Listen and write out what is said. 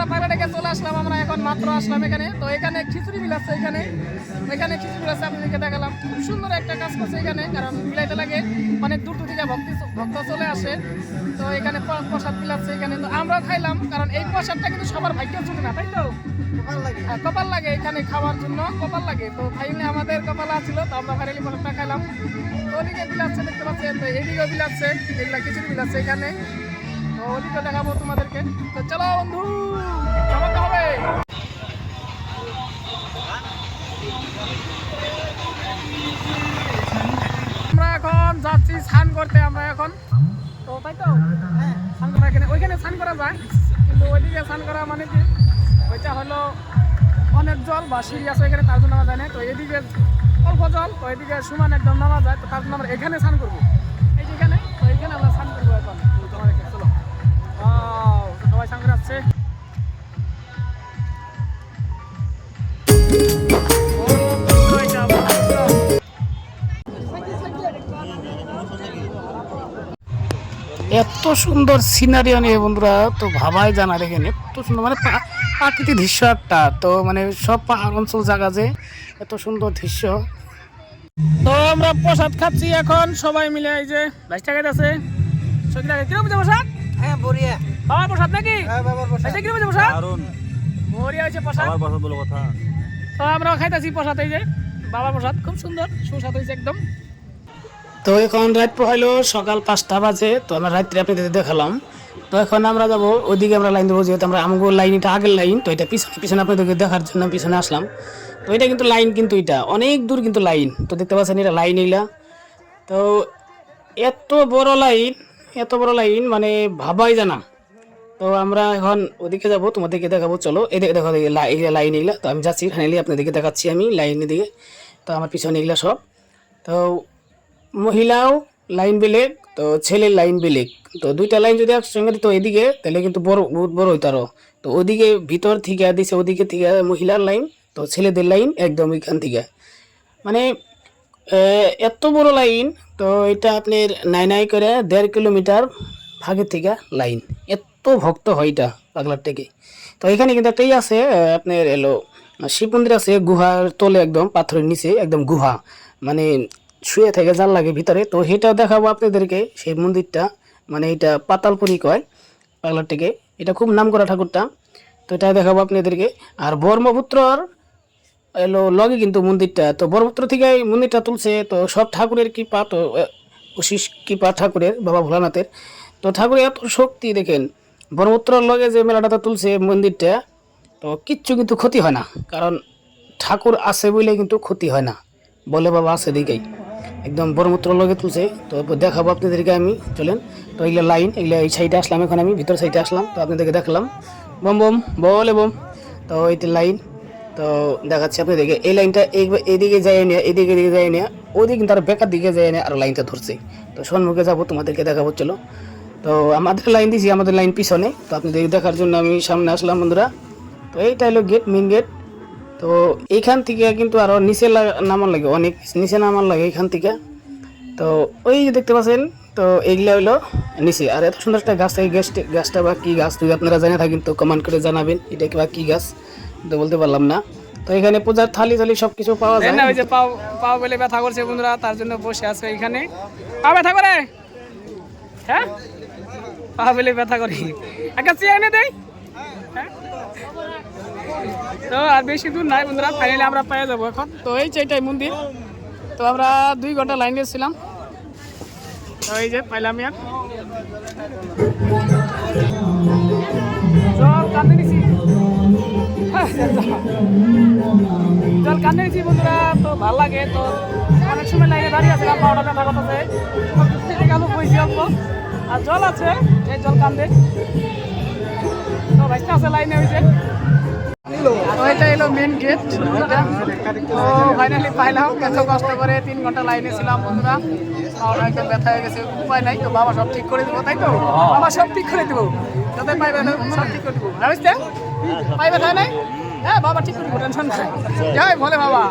পায়রা ডেকে চলে আসলাম আমরা, এখন মাত্র আসলাম এখানে। তো এখানে খিচুড়ি বিলাচ্ছে, এখানে খিচুড়ি বিলাচ্ছে, আপনাদেরকে দেখালাম। খুব সুন্দর একটা কাজ করছে এখানে, কারণ বিলাইতে লাগে অনেক দূর দূর থেকে ভক্ত চলে আসে। তো এখানে প্রসাদ বিলাচ্ছে এখানে, তো আমরাও খাইলাম, কারণ এই প্রসাদটা কিন্তু সবার ভাগ্য জুটে না, তাই তো? কপাল লাগে এখানে খাওয়ার জন্য, কপাল লাগে। তো ফাইনালি আমাদের কপাল আছিল, তো আমরা ফাইনালি প্রসাদটা খাইলাম। তো ওদিকে বিলাচ্ছে দেখতে পাচ্ছেন, তো এদিকেও বিলাচ্ছে, এগুলা খিচুড়ি বিলাচ্ছে এখানে। তো ওদিকে দেখাবো তোমাদেরকে। তো চলো বন্ধু, খাওয়াতে হবে। আমরা এখন যাচ্ছি স্নান করতে, আমরা এখন। তো তাই তো স্নান করা এখানে, ওইখানে স্নান করা যায়, কিন্তু ওইদিকে স্নান করা মানে কি, ওইটা হলো অনেক জল বা সিঁড়ি আছে এখানে, তার জন্য নামা যায় না। তো এদিকে অল্প জল, তো এদিকে সমান একদম নামা যায়, তো তার জন্য আমরা এখানে স্নান করবো, এই যে এখানে। তো এইখানে আমরা স্নান করবো এখন। চলো, সবাই স্নান করে আসছে। এত সুন্দর সিনারি নিয়ে বন্ধুরা, তো ভাবাই জানা, দেখেন এত সুন্দর, মানে প্রাকৃতিক দৃশ্য একটা। তো মানে সব পাহাড় অঞ্চল জায়গা, যে এত সুন্দর দৃশ্য। তো আমরা প্রসাদ খাচ্ছি এখন সবাই মিলে, এই যে ভাইস্টা খাইতেছে। কিরকম প্রসাদ? হ্যাঁ বড়িয়া। বাবার প্রসাদ নাকি? হ্যাঁ বাবার প্রসাদ। কিরকম প্রসাদ? দারুন। বড়িয়া হয়েছে প্রসাদ। বাবার প্রসাদ বলে কথা। তো আমরা খাইতেছি প্রসাদ, এই যে বাবার প্রসাদ, খুব সুন্দর সুস্বাদ হয়েছে একদম। তো এখন রাত হইলো সকাল 5টা বাজে। তো আমরা রাত্রে আপনাদের দেখালাম। তো এখন আমরা যাবো ওইদিকে, আমরা লাইন দেবো, যেহেতু আমরা আমগো লাইন, এটা আগের লাইন। তো এটা পিছনে পিছনে আপনাদেরকে দেখার জন্য পিছনে আসলাম। তো এটা কিন্তু লাইন, কিন্তু এটা অনেক দূর কিন্তু লাইন। তো দেখতে পাচ্ছেন এটা লাইন, এইলা। তো এত বড় লাইন, এত বড় লাইন, মানে ভাবাই জানা। তো আমরা এখন ওদিকে যাবো, তোমাদেরকে দেখাবো। চলো এদিকে দেখো, লাইন এগুলা। তো আমি যাচ্ছি ফাইনালি, আপনাদেরকে দেখাচ্ছি আমি লাইনের দিকে। তো আমার পিছনে এগুলা সব। তো মহিলাও লাইন বেলেগ, তো ছেলের লাইন বেলেগ। তো দুইটা লাইন যদি একসঙ্গে দিত এদিকে, তাহলে কিন্তু বড়, বহুত বড় হইতো আরো। তো ওদিকে ভিতর থেকে দিছে, ওদিকে থেকে মহিলার লাইন, তো ছেলেদের লাইন একদম এখান থেকে, মানে এত বড় লাইন। তো এটা আপনার নাই করে 1.5 কিলোমিটার ভাগের থেকে লাইন। এত ভক্ত হয় এটা পাগলার থেকে। তো এখানে কিন্তু একটাই আছে, আপনার এলো শিব মন্দির আছে, গুহার তলে একদম পাথরের নিচে একদম গুহা, মানে শুয়ে থেকে জাল লাগে ভিতরে। তো সেটাও দেখাবো আপনাদেরকে, সেই মন্দিরটা। মানে এটা পাতালপুরি কয় পাগলার থেকে, এটা খুব নাম করা ঠাকুরটা। তো এটা দেখাবো আপনাদেরকে। আর ব্রহ্মপুত্রর এলো লগে কিন্তু মন্দিরটা, তো ব্রহ্মপুত্র থেকে এই মন্দিরটা তুলছে। তো সব ঠাকুরের কৃপা, তো অশিস কৃপা ঠাকুরের, বাবা ভোলানাথের। তো ঠাকুরের এত শক্তি দেখেন, ব্রহ্মপুত্রর লগে যে মেলাটাতে তুলছে মন্দিরটা, তো কিচ্ছু কিন্তু ক্ষতি হয় না, কারণ ঠাকুর আছে বলে কিন্তু ক্ষতি হয় না, বলে বাবা আছে দিকেই একদম ব্রহ্মপুত্র লগে তুলছে। তো দেখাবো আপনাদেরকে আমি, চলেন। তো এগুলো লাইন, এগুলো এই সাইডে আসলাম, এখন আমি ভিতর সাইডে আসলাম। তো আপনাদেরকে দেখালাম, বম বম বলে বম। তো এইটা লাইন, তো দেখাচ্ছি আপনাদেরকে। এই লাইনটা এইদিকে যায় না, এদিকে যায় না, ওদিকে কিন্তু আর বেকার দিকে যায় না, আর লাইনটা ধরছে। তো সম্মুখে যাবো, তোমাদেরকে দেখাবো, চলো। তো আমাদের লাইন দিছি, আমাদের লাইন পিছনে। তো আপনাদের দেখার জন্য আমি সামনে আসলাম বন্ধুরা। তো এইটা হলো গেট, মেন গেট। তো এইখান থেকে কিন্তু আরো নিচে নামার লাগে, অনেক নিচে নামার লাগে এইখান থেকে। তো ওই যে দেখতে পাচ্ছেন, তো এইগুলা হইলো নিচে। আর এত সুন্দর একটা গাছ থাকে, গাছটা বা কি গাছ, যদি আপনারা জানা থাকেন তো কমেন্ট করে জানাবেন, এটা বা কি গাছ, তো বলতে পারলাম না। তো এখানে পূজার থালি সব কিছু পাওয়া যায় না। ওই যে পাও বলে ব্যথা করছে বন্ধুরা, তার জন্য বসে আছে এখানে। পা ব্যথা করে, হ্যাঁ পা বলে ব্যথা করে, একটা চেয়ার এনে দেয়। তো আর বেশি দূর নাই বন্ধুরা, ফাইনালি আমরা পেয়ে যাবো এখন। তো এই যে এটাই মন্দির। তো আমরা 2 ঘন্টা লাইনে ছিলাম, তো এই যে পাইলাম। আর জল কাঁদে নিছি, জল কাঁদে নিছি বন্ধুরা। তো ভাল লাগে। তো অনেক সময় লাইনে দাঁড়িয়ে আছে, পাওয়াটা ব্যথা করতেছে, বইছি অল্প। আর জল আছে, এই জল কান্দে। তো ভাইটা আছে লাইনে, হয়েছে। তো এটা এলো মেন গেট। তো ফাইনালি পাইলাম, এত কষ্ট করে 3 ঘন্টা লাইনে ছিলাম বন্ধুরা। পাওয়াটা একদম ব্যথা হয়ে গেছে, উপায় নাই। তো বাবা সব ঠিক করে দেবো, তাই তো? বাবা সব ঠিক করে দেবো, যাতে পাই ব্যথা সব ঠিক করে দেবো, বুঝতে পাই ব্যথা নাই। হ্যাঁ বাবা ঠিক করে দেবো, টেনশন নাই। জয় বলে বাবা।